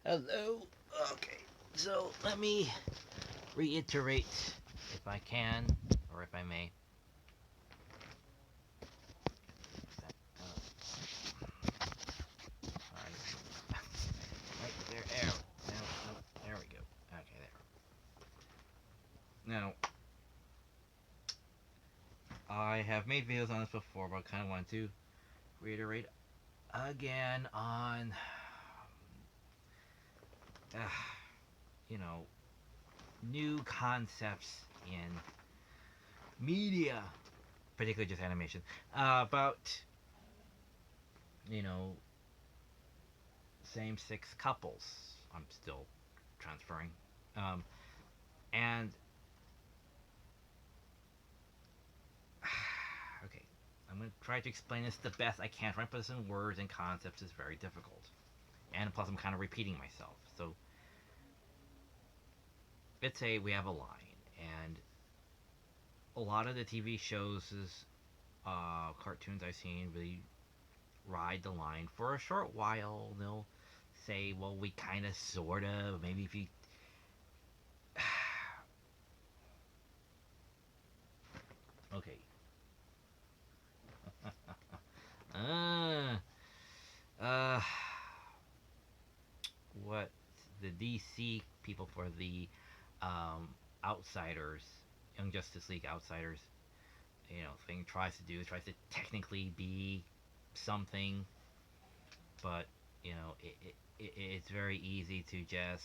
Hello. Okay, so let me reiterate, if I can, or if I may. Alright. Right there. There we go. Okay, there. Now, I have made videos on this before, but I kind of want to reiterate again on, uh, you know, new concepts in media, particularly just animation, about, you know, same-sex couples. I'm still transferring. Um, and okay, I'm gonna try to explain this the best I can. Trying to put this in words and concepts is very difficult, and plus I'm kind of repeating myself. So let's say we have a line, and a lot of the TV shows, cartoons I've seen really ride the line for a short while. They'll say, "Well, we kind of, sort of, maybe if you." Okay. uh, uh, what the DC people for the um, Outsiders, Young Justice League Outsiders, thing tries to do. It tries to technically be something, but it's very easy to just,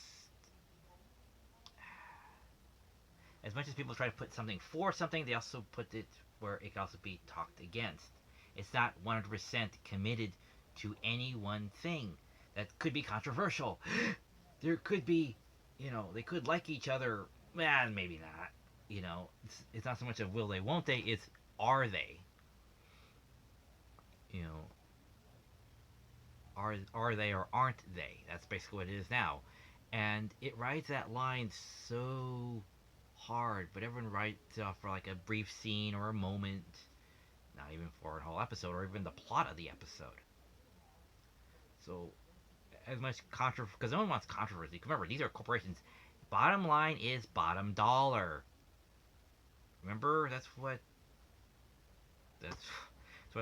as much as people try to put something for something, they also put it where it can also be talked against. It's not 100% committed to any one thing. That could be controversial. There could be, they could like each other. Maybe not. It's not so much of will they, won't they. It's are they. You know, are they or aren't they? That's basically what it is now, and it rides that line so hard. But everyone writes off for like a brief scene or a moment, not even for a whole episode or even the plot of the episode. So as much controversy, because no one wants controversy. Remember, these are corporations. Bottom line is bottom dollar. Remember, that's what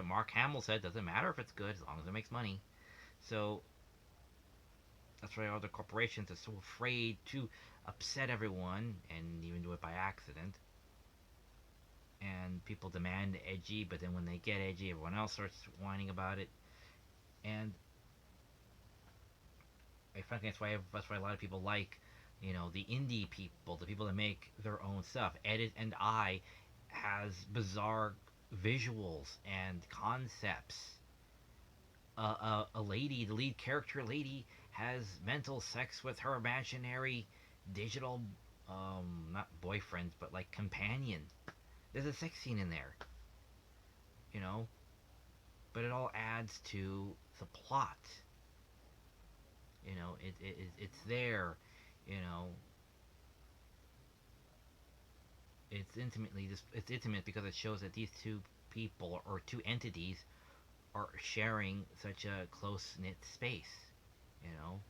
Mark Hamill said. Doesn't matter if it's good as long as it makes money. So that's why all the corporations are so afraid to upset everyone and even do it by accident. And people demand edgy, but then when they get edgy, everyone else starts whining about it. And I frankly, that's why a lot of people like, the indie people, the people that make their own stuff. Edit and I has bizarre visuals and concepts. A lady, the lead character lady, has mental sex with her imaginary digital, not boyfriends, but like companion. There's a sex scene in there, you know, but it all adds to the plot. It's there, you know. It's intimate because it shows that these two people or two entities are sharing such a close knit space, you know.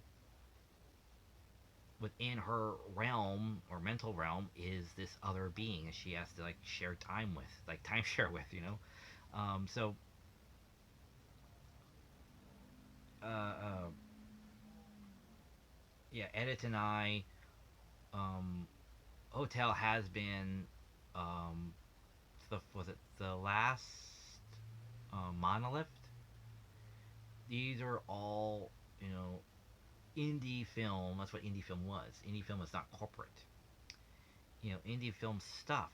Within her realm or mental realm is this other being that she has to like share time with, like timeshare with, so uh, yeah, Edit and I, um, Hotel has been, um, was it the last, Monolith? These are all, indie film. That's what indie film was. Indie film is not corporate. Indie film stuff.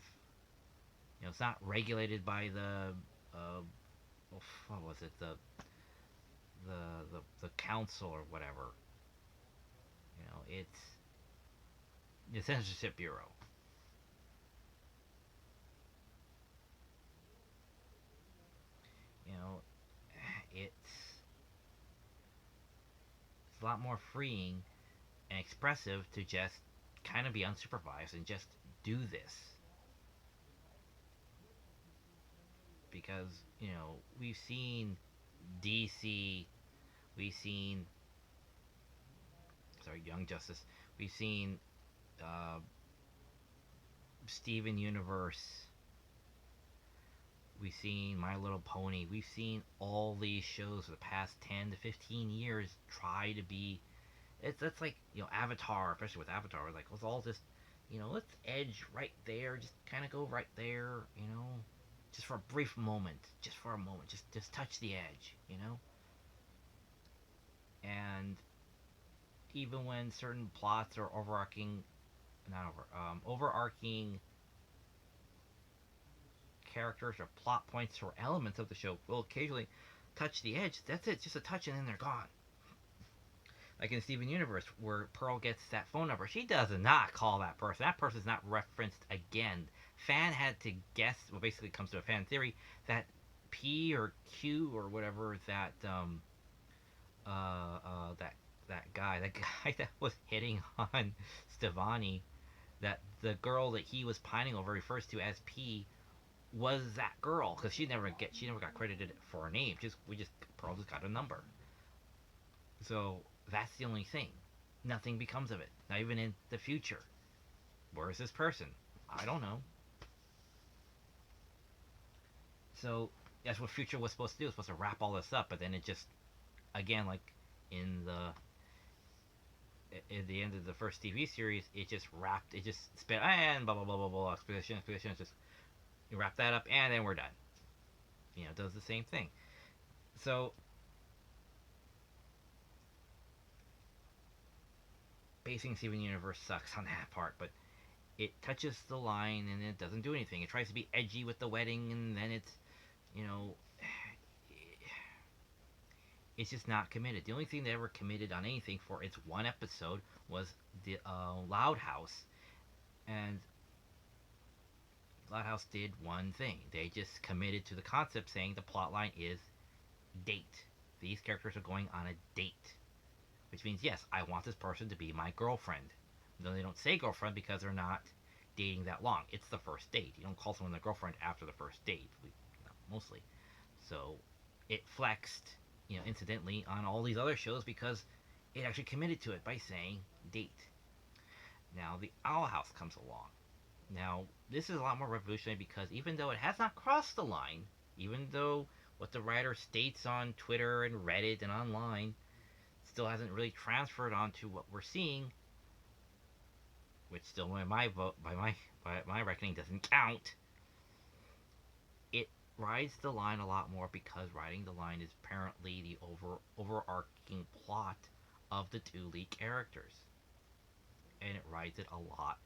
It's not regulated by the, uh, what was it, the council or whatever. It's the censorship bureau. You know, it's a lot more freeing and expressive to just kind of be unsupervised and just do this, because we've seen DC, we've seen sorry, Young Justice. We've seen uh, Steven Universe. We've seen My Little Pony. We've seen all these shows for the past 10 to 15 years try to be. That's like, Avatar, especially with Avatar. Like, let's all just, let's edge right there. Just kind of go right there, just for a brief moment. Just for a moment. Just touch the edge, And even when certain plots or overarching, not overarching characters or plot points or elements of the show will occasionally touch the edge. That's it, just a touch and then they're gone. Like in Steven Universe, where Pearl gets that phone number, she does not call that person. That person's not referenced again. Fan had to guess. Well, basically, it comes to a fan theory that P or Q or whatever that guy that was hitting on Stevani, that the girl that he was pining over refers to as P, was that girl, because she never got credited for a name. Pearl just got a number. So that's the only thing. Nothing becomes of it. Not even in the future. Where is this person? I don't know. So that's what Future was supposed to do. It was supposed to wrap all this up, but then it just, again, like in the end of the first TV series, it just spit and blah blah blah blah blah exposition. Just you wrap that up and then we're done. It does the same thing. So basing Steven Universe sucks on that part, but it touches the line and it doesn't do anything. It tries to be edgy with the wedding, and then you know, it's just not committed. The only thing that ever committed on anything for its one episode was the Loud House, and Loud House did one thing. They just committed to the concept, saying the plot line is date. These characters are going on a date, which means, yes, I want this person to be my girlfriend. Though they don't say girlfriend because they're not dating that long. It's the first date. You don't call someone their girlfriend after the first date, mostly. So it flexed, incidentally, on all these other shows because it actually committed to it by saying date. Now the Owl House comes along. Now this is a lot more revolutionary because even though it has not crossed the line, even though what the writer states on Twitter and Reddit and online still hasn't really transferred onto what we're seeing, which still by my reckoning doesn't count. It rides the line a lot more because riding the line is apparently the overarching plot of the two lead characters, and it rides it a lot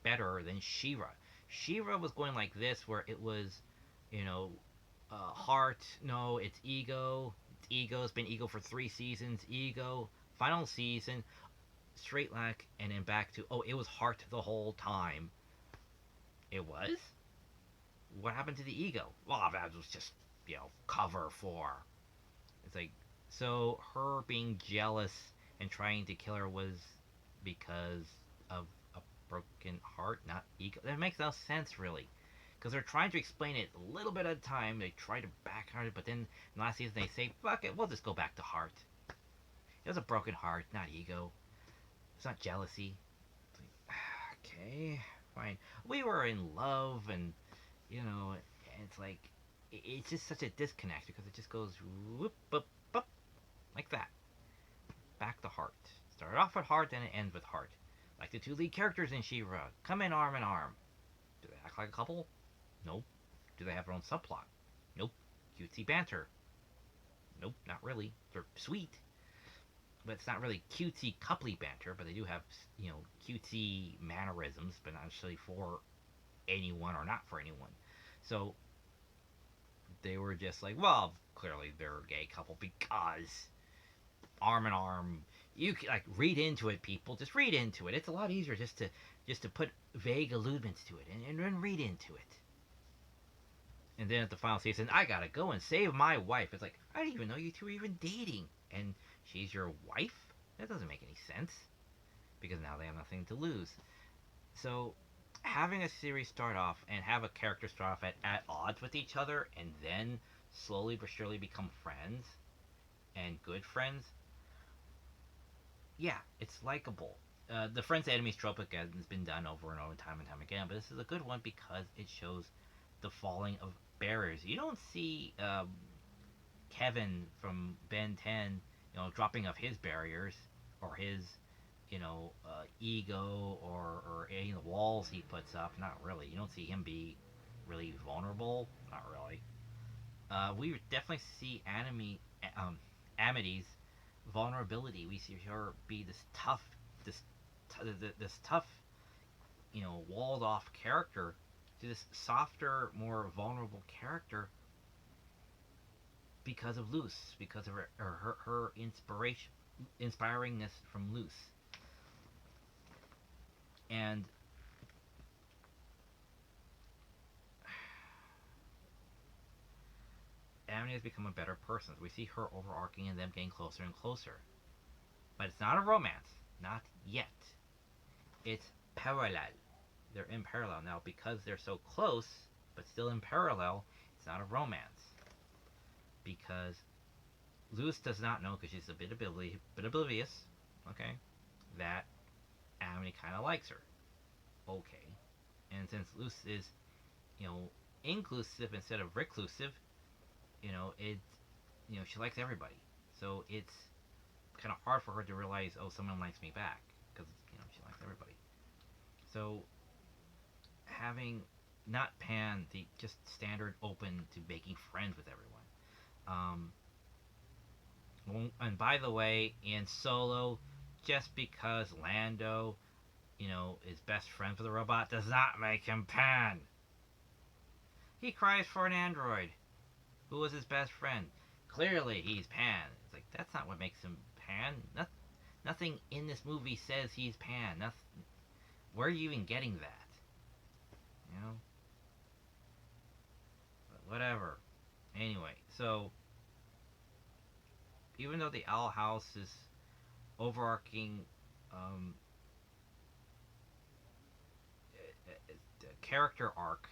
better than She-Ra. She-Ra was going like this, where it was, heart, no, it's ego. It's ego. It's been ego for 3 seasons. Ego. Final season, straight lack, and then back to, it was heart the whole time. It was? What happened to the ego? Well, that was just, cover for. It's like, so her being jealous and trying to kill her was because of a broken heart, not ego. That makes no sense, really. Because they're trying to explain it a little bit at a time. They try to backheart it, but then in last season they say, fuck it, we'll just go back to heart. It was a broken heart, not ego. It's not jealousy. It's like, okay, fine. We were in love, and, it's like, it's just such a disconnect because it just goes whoop, boop, boop, like that. Back to heart. Started off with heart, then it ends with heart. Like the two lead characters in She-Ra. Come in arm in arm. Do they act like a couple? Nope. Do they have their own subplot? Nope. Cutesy banter? Nope, not really. They're sweet, but it's not really cutesy coupley banter, but they do have, cutesy mannerisms, but not actually for anyone or not for anyone. So they were just like, well, clearly they're a gay couple because arm in arm. You can, like, read into it, people. Just read into it. It's a lot easier just to put vague alludements to it and then read into it. And then at the final season, I gotta go and save my wife. It's like, I didn't even know you two were even dating, and she's your wife? That doesn't make any sense. Because now they have nothing to lose. So, having a series start off and have a character start off at odds with each other and then slowly but surely become friends and good friends, yeah, it's likable. The friends enemies trope again has been done over and over, time and time again, but this is a good one because it shows the falling of barriers. You don't see Kevin from Ben 10, dropping of his barriers or his, ego or any of the walls he puts up. Not really. You don't see him be really vulnerable. Not really. We definitely see Amity's vulnerability. We see her be this, this tough, walled off character to this softer, more vulnerable character because of Luce, because of her inspiringness from Luce, and Amity has become a better person. We see her overarching and them getting closer and closer, but it's not a romance, not yet. It's parallel. They're in parallel now because they're so close, but still in parallel. It's not a romance because Luce does not know, because she's a bit oblivious, okay, that Amity kind of likes her. Okay. And since Luce is, you know, inclusive instead of reclusive, it, she likes everybody. So it's kind of hard for her to realize, oh, someone likes me back, because, she likes everybody. So having not Pan, the just standard open to making friends with everyone. And by the way, in Solo, just because Lando, is best friends with a robot does not make him Pan. He cries for an android. Who was his best friend? Clearly, he's Pan. It's like, that's not what makes him Pan. Nothing in this movie says he's Pan. Where are you even getting that? You know? But whatever. Anyway, so even though the Owl House is overarching um, character arc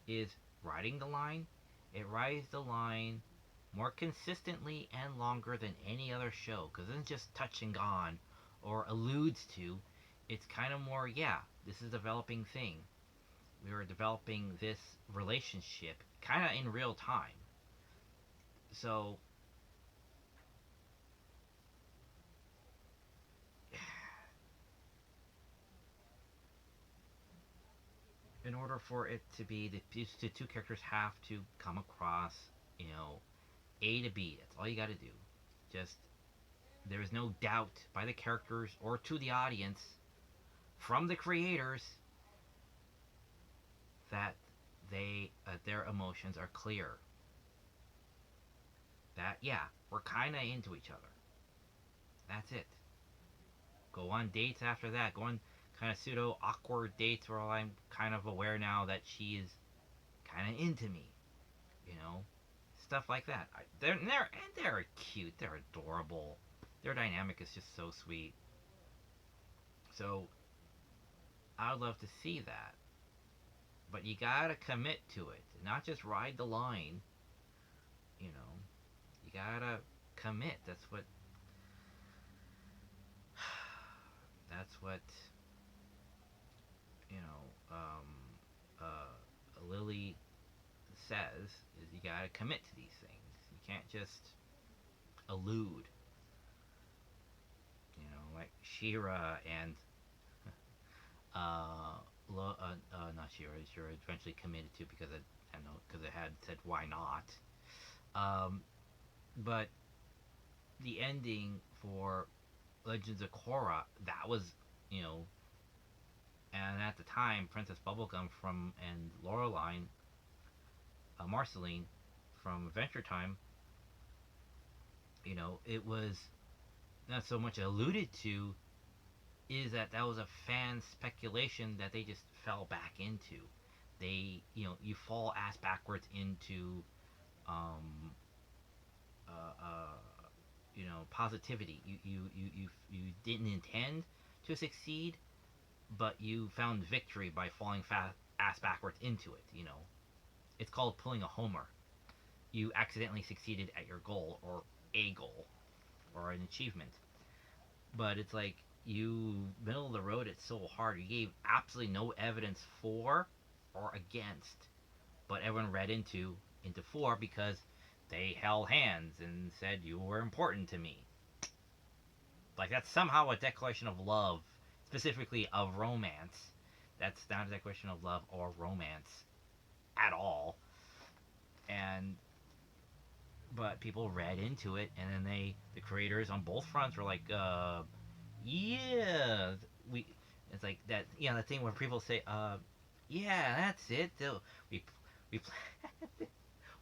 is riding the line, it rides the line more consistently and longer than any other show because it isn't just touch and gone or alludes to. It's kind of more, yeah, this is a developing thing. We were developing this relationship kind of in real time. So, in order for it to be, the two characters have to come across, A to B. That's all you got to do. Just, there is no doubt by the characters or to the audience from the creators that their emotions are clear. That, yeah, we're kind of into each other. That's it. Go on dates after that. Go on kind of pseudo awkward dates where I'm kind of aware now that she is kind of into me. You know, stuff like that. They're cute. They're adorable. Their dynamic is just so sweet. So I would love to see that, but you gotta commit to it, not just ride the line. You know, you gotta commit. That's what you know. Lily says is you gotta commit to these things. You can't just allude. Like Shira and uh, not Shira. Shira eventually committed to because I don't know, because it had said why not. Um, but the ending for Legends of Korra, that was, you know, and at the time, Princess Bubblegum and Laureline, Marceline from Adventure Time, it was not so much alluded to, is that was a fan speculation that they just fell back into. You fall ass backwards into, um, uh, uh, positivity. You didn't intend to succeed, but you found victory by falling ass backwards into it. It's called pulling a homer. You accidentally succeeded at your goal or a goal or an achievement. But it's like you middle of the road it so hard. You gave absolutely no evidence for or against, but everyone read into for because they held hands and said you were important to me. Like that's somehow a declaration of love, specifically of romance. That's not a declaration of love or romance at all. And but people read into it, and then the creators on both fronts were like, yeah, we. It's like that, the thing where people say, yeah, that's it. We we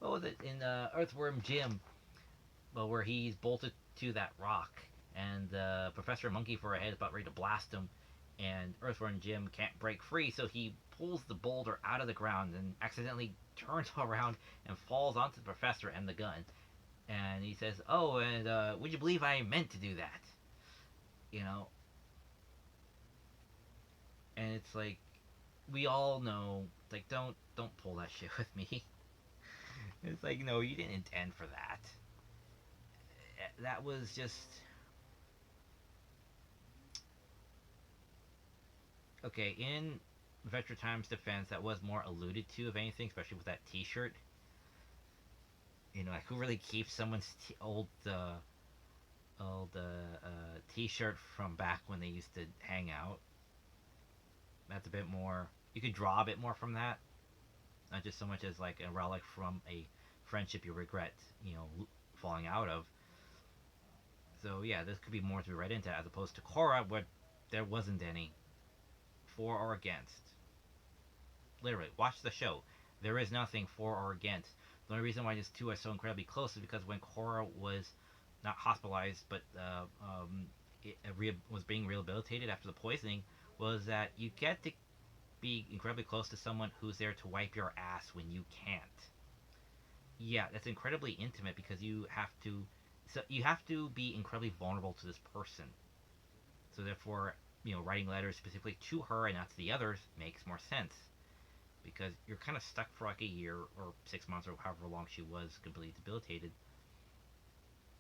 what was it in Earthworm Jim, but where he's bolted to that rock, and Professor Monkey for a head is about ready to blast him, and Earthworm Jim can't break free, so he pulls the boulder out of the ground and accidentally turns around and falls onto the professor and the gun. And he says, "Oh, and would you believe I meant to do that?" You know, and it's like we all know, like don't pull that shit with me. It's like no, you didn't intend for that. That was just okay. In Vector Time's defense, that was more alluded to, if anything, especially with that T-shirt. Like who really keeps someone's old T-shirt from back when they used to hang out? That's a bit more. You could draw a bit more from that, not just so much as like a relic from a friendship you regret, falling out of. So yeah, this could be more to be read into as opposed to Korra, where there wasn't any for or against. Literally, watch the show. There is nothing for or against. The only reason why these two are so incredibly close is because when Korra was not hospitalized, but was being rehabilitated after the poisoning, was that you get to be incredibly close to someone who's there to wipe your ass when you can't. Yeah, that's incredibly intimate because you have to be incredibly vulnerable to this person. So therefore, writing letters specifically to her and not to the others makes more sense because you're kind of stuck for like a year or 6 months or however long she was completely debilitated,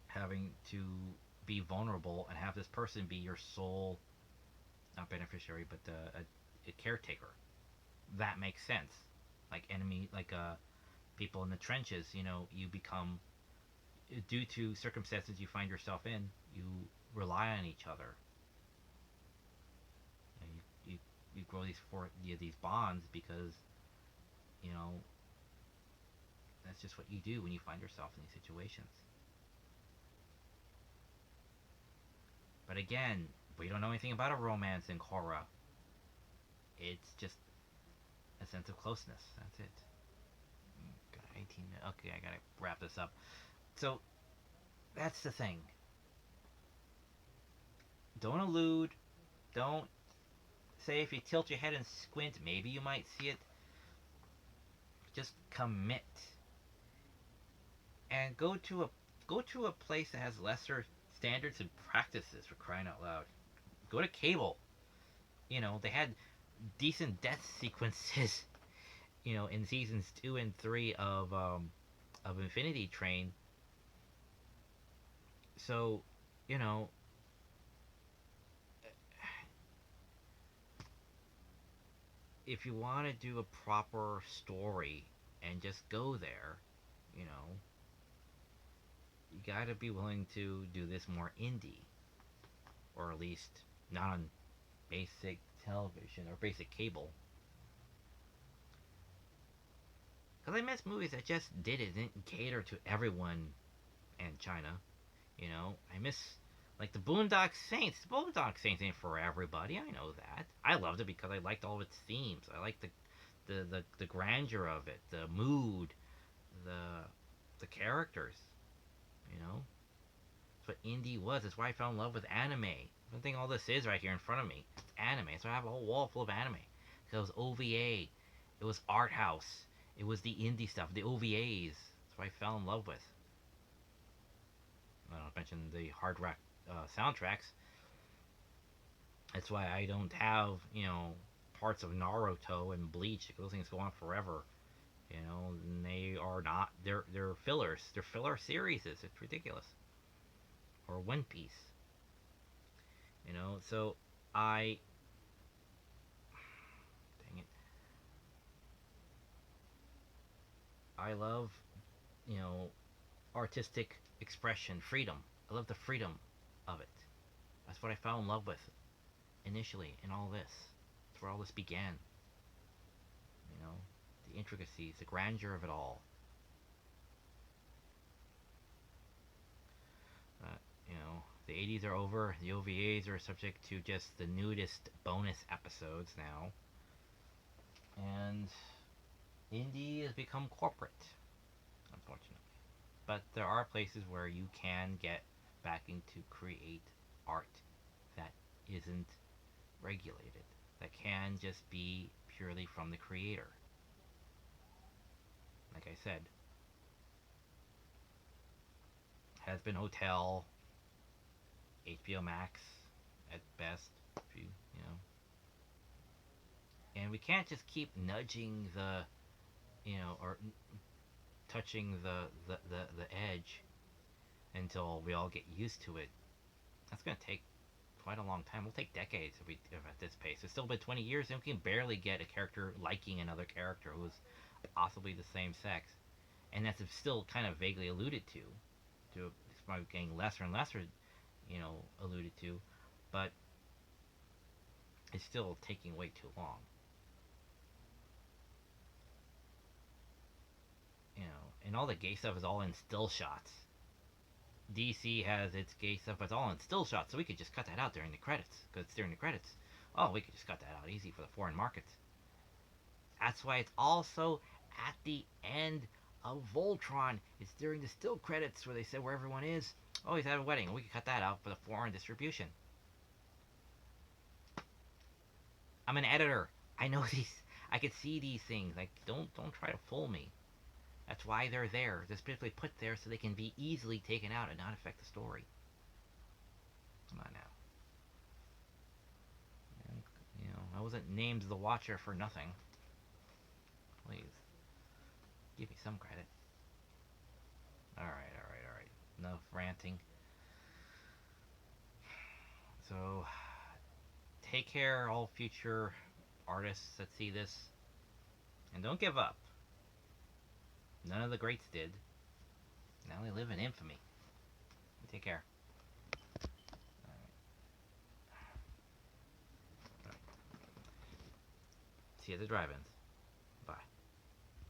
having to be vulnerable and have this person be your sole, not beneficiary, but a caretaker. That makes sense. Like enemy, like people in the trenches, you become due to circumstances you find yourself in, you rely on each other. You grow these bonds because you know that's just what you do when you find yourself in these situations. But again, we don't know anything about a romance in Korra. It's just a sense of closeness. That's it. Got 18 minutes. Okay, I gotta wrap this up. So that's the thing. Don't allude. Don't say if you tilt your head and squint, maybe you might see it. Just commit and go to a place that has lesser standards and practices, for crying out loud. Go to cable. They had decent death sequences. In seasons 2 and 3 of Infinity Train. So, you know, if you want to do a proper story and just go there, you know, you got to be willing to do this more indie, or at least not on basic television or basic cable. Because I miss movies that just didn't cater to everyone in China. I miss like the Boondock Saints. The Boondock Saints ain't for everybody. I know that. I loved it because I liked all of its themes. I liked the grandeur of it, the mood, the the characters. You know, that's what indie was. That's why I fell in love with anime. I think all this is right here in front of me. It's anime. So I have a whole wall full of anime. Because it was OVA, it was art house, it was the indie stuff, the OVAs. That's what I fell in love with. I don't mention the hard rock soundtracks. That's why I don't have parts of Naruto and Bleach. Those things go on forever. And they are not. They're fillers. They're filler series. It's ridiculous. Or One Piece. So I, dang it, I love, you know, artistic expression, freedom. I love the freedom of it. That's what I fell in love with initially in all this. That's where all this began. You know, the intricacies, the grandeur of it all. Uh, the 80s are over. The OVAs are subject to just the nudist bonus episodes now. And indie has become corporate, unfortunately. But there are places where you can get backing to create art that isn't regulated, that can just be purely from the creator. Like I said, has been Hotel, HBO Max at best, if you know. And we can't just keep nudging or touching the edge until we all get used to it. That's going to take quite a long time. It'll take decades if at this pace. It's still been 20 years and we can barely get a character liking another character who's possibly the same sex. And that's still kind of vaguely alluded to it's probably getting lesser and lesser, alluded to, but it's still taking way too long. And all the gay stuff is all in still shots. DC has its gay stuff, but it's all in still shots, so we could just cut that out during the credits, because it's during the credits. Oh, we could just cut that out easy for the foreign markets. That's why it's also at the end of Voltron. It's during the still credits where they said where everyone is. Oh, he's at a wedding. We could cut that out for the foreign distribution. I'm an editor. I know these. I could see these things. Like, don't try to fool me. That's why they're there. They're specifically put there so they can be easily taken out and not affect the story. Come on now. I wasn't named the Watcher for nothing. Please, give me some credit. Alright. Enough ranting. So, take care, all future artists that see this. And don't give up. None of the greats did. Now they live in infamy. Take care. All right. See you at the drive-ins.